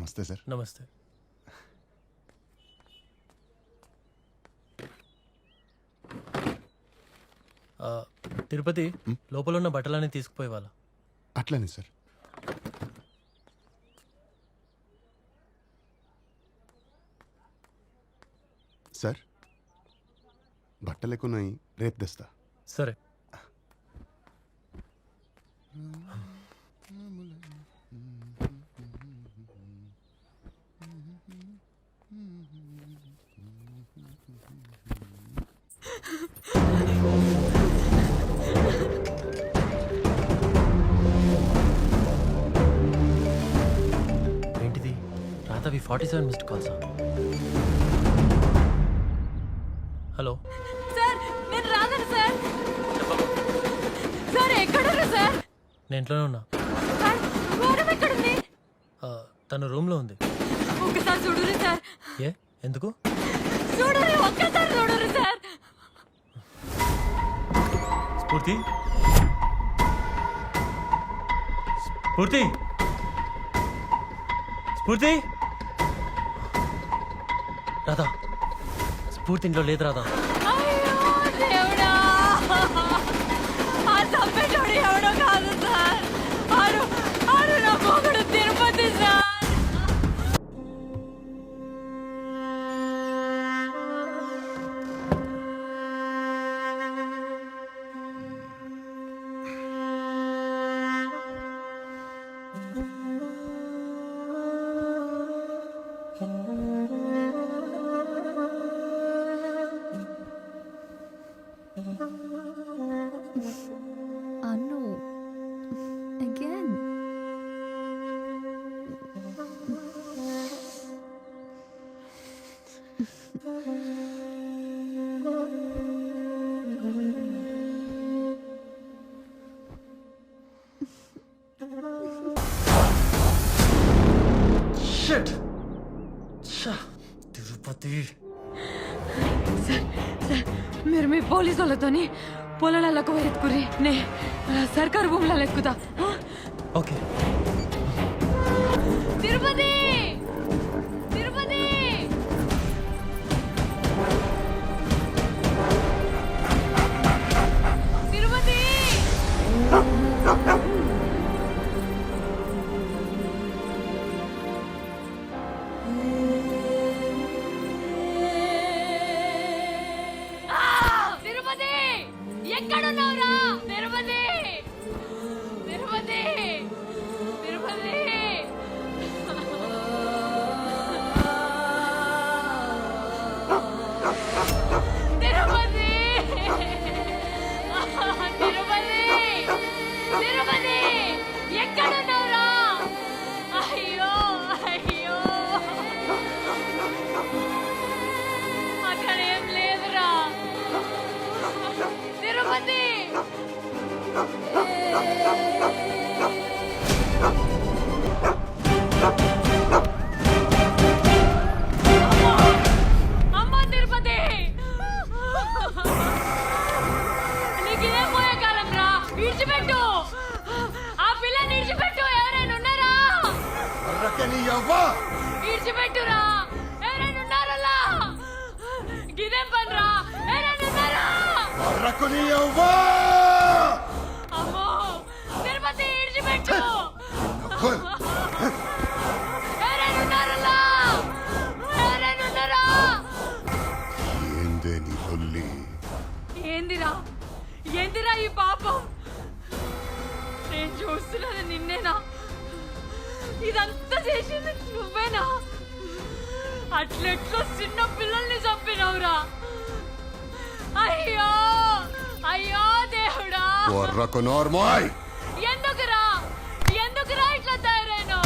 నమస్తే సార్. నమస్తే. తిరుపతి, లోపల ఉన్న బట్టలన్నీ తీసుకుపోయి వాళ్ళ. అట్లనే సార్. సార్ బట్టలు ఎక్కున్నాయి, రేపు తెస్తా. సరే. ఏంటిది? రాతవి 47 మిస్డ్ కాల్సా? హలో సార్, నేను రాగలను సార్. సార్ ఎక్కడున్నారు సార్? నేను ఇంట్లోనే ఉన్నా. సార్, మేడం ఎక్కడుంది? తను రూమ్లో ఉంది. ఒక్కసారి చూడురి సార్. ఏ ఎందుకు? చూడురి, ఒక్కసారి చూడురి సార్. స్ఫూర్తి, స్ఫూర్తి, స్ఫూర్తి. రాధా, స్ఫూర్తి ఇంట్లో లేదు. రాధా, అయ్యో దేవుడా, ఆ చంపేటోడు ఎవడో కాదు సార్. ఆడు ఆడు నా మొగుడు Tirupati sir. Anu, again. Shit. Tirupati. మీరు మీ పోలీసు వాళ్ళతోని పొలాలకు ఎత్తుకురి, నే సర్కారు భూములలో ఎక్కుతా. ఓకే. తిరుపతి, తిరుపతి. తిరుపతి. తిరుపతి, ఎక్కడున్నావురా? తిరుపతి, తిరుపతి, తిరుపతి. తిరుపతి, తిరుపతి, తిరుపతి, ఎక్కడున్నావురా? అయ్యో అయ్యో, అక్కడ ఏం లేదురా. తిరుపతి. అమ్మా తిరుపతి, నీకు ఇదే పోయే కాలం రా. విడిచిపెట్టు, ఆ పిల్లని విడిచిపెట్టు. ఎవరైనా ఉన్నారా? విడిచిపెట్టురా. ఎవరైనా ఉన్నారలా? గిదేం పనిరా? ఎవరైనా ఉన్నారా? అమ్మో తిరుపతి, విడిచిపెట్టు. ఎవరైనా ఉన్నారలా? ఎవరైనా ఉన్నారా? ఏందే నీ లొల్లి? ఏందిరా, ఏందిరా ఈ పాపం? నేను చూస్తున్నది నిన్నేనా? ఇదంతా చేసింది నువ్వేనా? అట్లెట్లో చిన్న పిల్లల్ని చంపినవురా. అయ్యో అయ్యో దేవుడా, ఎందుకురా, ఎందుకురా ఇట్లా తయారైనా?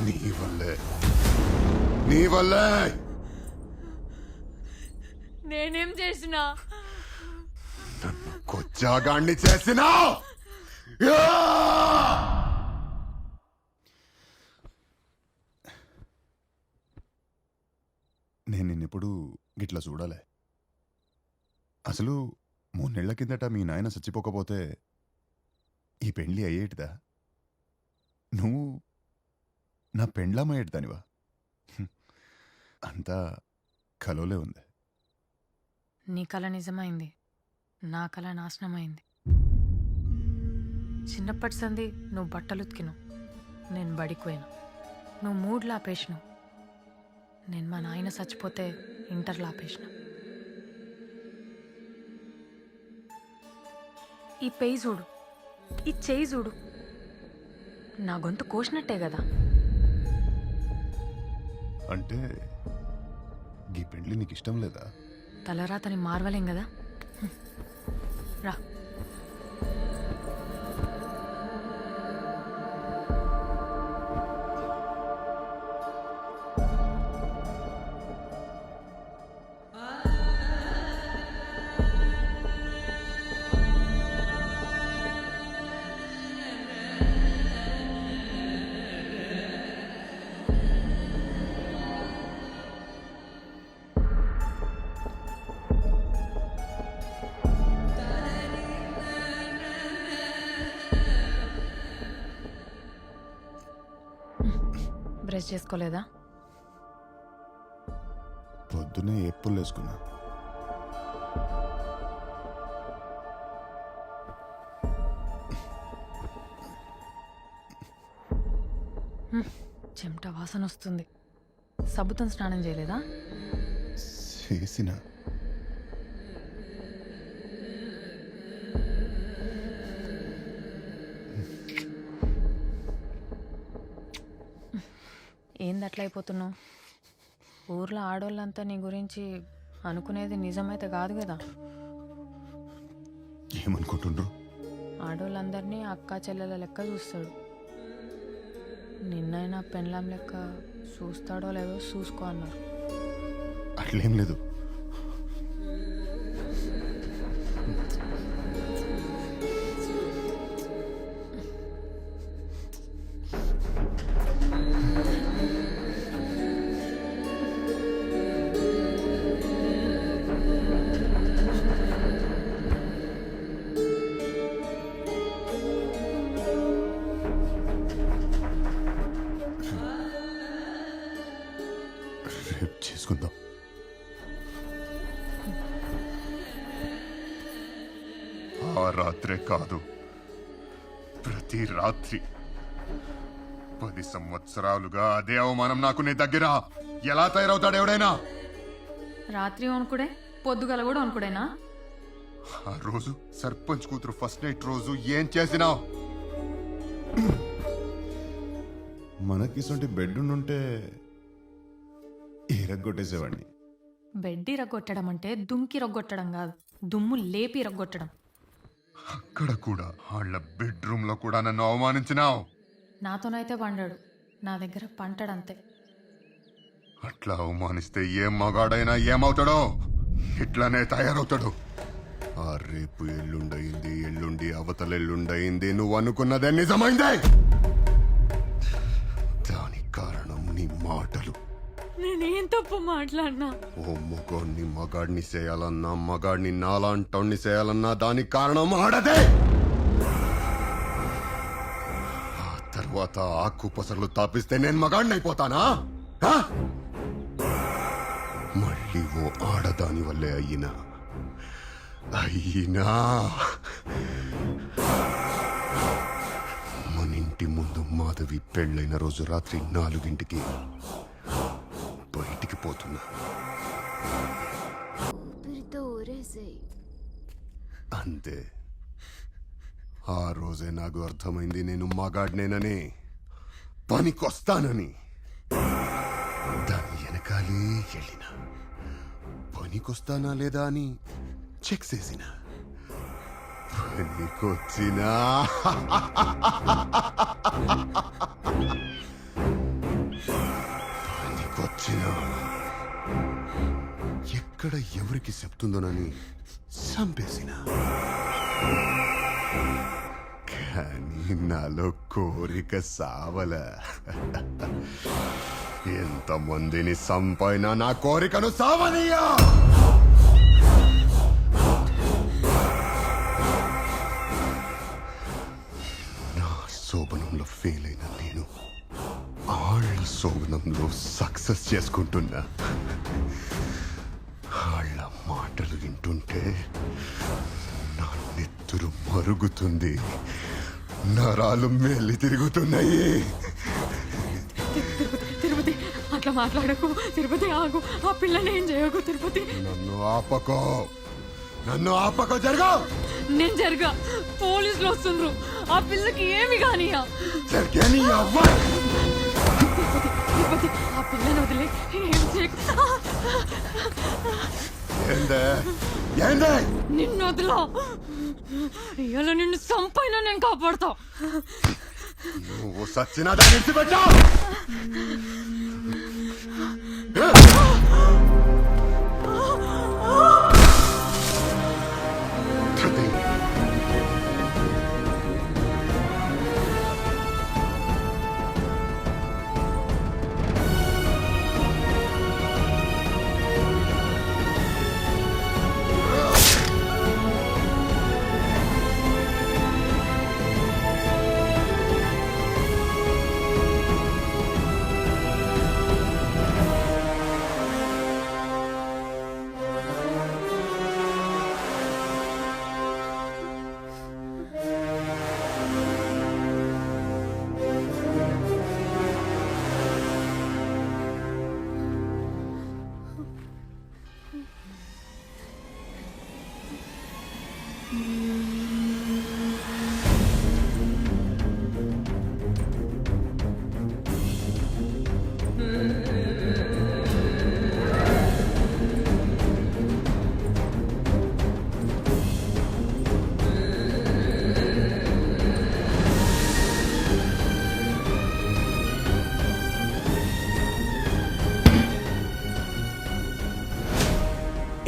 నీ వల్లే, నీ వల్లే. నేనేం చేసినా? నన్ను కొచ్చాగాన్ని చేసినా. నేను నిన్నెప్పుడు గిట్లా చూడలే. అసలు 3 నెలల కిందట మీ నాయన చచ్చిపోకపోతే ఈ పెళ్లి అయ్యేటిదా? నువ్వు నా పెండ్లామయ్యేటి దానివా అంతా కలోలే ఉంది. నీ కళ నిజమైంది, నా కళ నాశనమైంది. చిన్నప్పటి సంది నువ్వు బట్టలు ఉతికినావు, నేను బడికిపోయినా. నువ్వు మూడ్లు ఆపేసినావు, నేను మా నాయన చచ్చిపోతే ఇంటర్లో ఆపేసిన. ఈ పెయి చూడు, ఈ చేయి చూడు, నా గొంతు కోసినట్టే కదా. అంటే ఈ పెండ్లి నీకు ఇష్టం లేదా? తలరాతని మార్వలేం కదా. రా. బ్రష్ చేసుకోలేదా? పొద్దునే ఎప్పులు వేసుకున్నా. చెమట వాసన వస్తుంది. సబ్బుతో స్నానం చేయలేదా? చేసిన ఏంది అట్లా అయిపోతున్నావు? ఊర్లో ఆడోళ్ళంతా నీ గురించి అనుకునేది నిజమైతే కాదు కదా. ఏమనుకుంటుండ్రు? ఆడోళ్ళందరినీ అక్క చెల్లెల లెక్క చూస్తాడు. నిన్నైనా పెండ్లాం లెక్క చూస్తాడో లేదో చూసుకో అన్నారు. అట్లేం లేదు. రేపు చేసుకుందాం. ఆ రాత్రే కాదు, ప్రతి రాత్రి 10 సంవత్సరాలుగా అదే అవమానం నాకు నీ దగ్గర. ఎలా తయారవుతాడు ఎవడైనా? రాత్రి వణుకుడే, పొద్దుగల కూడా వణుకుడేనా? ఆ రోజు సర్పంచ్ కూతురు ఫస్ట్ నైట్ రోజు ఏం చేసినావు? మనకిసంటి బెడ్ ఉంటే ఎరగొట్టేసేవాడిని. బెడ్డి రగ్గొట్టడం అంటే దుమ్కి రగ్గొట్టడం కాదు, దుమ్ము లేపి రగ్గొట్టడం. అక్కడ కూడా వాళ్ళ బెడ్రూమ్ లో కూడా నన్ను అవమానించినావు. నాతోనైతే పండాడు, నా దగ్గర పంటడంతే. అట్లా అవమానిస్తే ఏం మగాడైనా ఏమవుతాడో ఇట్లానే తయారవుతాడు. ఆ రేపు ఎల్లుండయింది, ఎల్లుండి అవతల ఎల్లుండయింది, నువ్వు అనుకున్నదే నిజమైందే. దానికి కారణం నీ మాటలు. నేనేం తప్పు మాట్లాడినా? ఓ మగాడిని మగాడిని చేయాలన్నా, మగాడిని నాలాంటోడిని చేయాలన్నా దానికి కారణం ఆడదే. ఆ తర్వాత ఆకు పసర్లు తాపిస్తే నేను మగాడిని అయిపోతానా? మళ్ళీ ఓ ఆడదాని వల్లే అయినా మన ఇంటి ముందు మాధవి పెళ్ళైన రోజు రాత్రి 4 బయటికి పోతున్నా. అంతే. ఆ రోజే నాకు అర్థమైంది నేను మగాడినేనని, పనికొస్తానని. దాని వెనకాలే వెళ్ళిన, పనికొస్తానా లేదా అని చెక్ చేసిన. పనికొచ్చినా పనికొచ్చినా ఎక్కడ ఎవరికి చెప్తుందోనని చంపేసిన. కానీ నాలో కోరిక సావల. ఎంతమందిని సంపైనా నా కోరికను సావనియా. నా శోభనంలో ఫెయిల్ అయిన నేను ఆళ్ళ ప్రయాణంలో సక్సెస్ చేసుకుంటున్నా. వాళ్ళ మాటలు వింటుంటే నా నెత్తురు మరుగుతుంది, నరాలు మెల్లి తిరుగుతున్నాయి. తిరుపతి అట్లా మాట్లాడకు. తిరుపతి ఆగు. ఆ పిల్లని ఏం చేయకు. తిరుపతి నన్ను ఆపకో జరగా. నేను జరగా. పోలీసులు వస్తుండ్రు. ఆ పిల్లకి ఏమి కానియా. జరగని అవ్వ. తిరుపతి ఆ పిల్లని వదిలే. ఏం చేయకు. ఏందే నిన్ను వదిలా. ఇవాళ నిన్ను సంపైనా నేను కాపాడుతా. నువ్వు సచ్చినా దాన్ని విడిచిపెట్టా.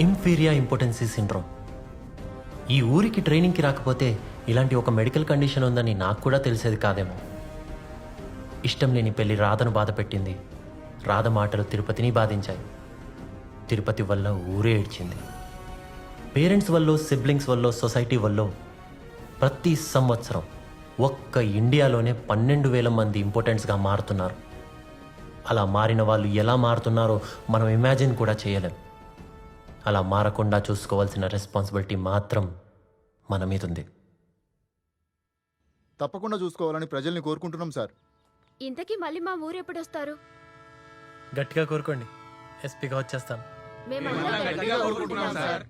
ఇంఫీరియా ఇంపార్టెన్సీ సిండ్రోమ్. ఈ ఊరికి ట్రైనింగ్కి రాకపోతే ఇలాంటి ఒక మెడికల్ కండిషన్ ఉందని నాకు కూడా తెలిసేది కాదేమో. ఇష్టం లేని పెళ్లి రాధను బాధ పెట్టింది. రాధ మాటలు తిరుపతిని బాధించాయి. తిరుపతి వల్ల ఊరే ఏడ్చింది. పేరెంట్స్ వల్ల, సిబ్లింగ్స్ వల్ల, సొసైటీ వల్ల ప్రతి సంవత్సరం ఒక్క ఇండియాలోనే 12,000 మంది ఇంపార్టెంట్స్గా మారుతున్నారు. అలా మారిన వాళ్ళు ఎలా మారుతున్నారో మనం ఇమాజిన్ కూడా చేయలేం. అలా మారకుండా చూసుకోవాల్సిన రెస్పాన్సిబిలిటీ మాత్రం మన మీద ఉంది. తప్పకుండా చూసుకోవాలని ప్రజల్ని కోరుకుంటున్నాం సార్. ఇంతకీ మళ్ళీ మా ఊరు ఎప్పుడు వస్తారు? గట్టిగా కోరుకోండి, ఎస్పీగా వచ్చేస్తాను. మేమందరం గట్టిగా కోరుకుంటున్నాం సార్.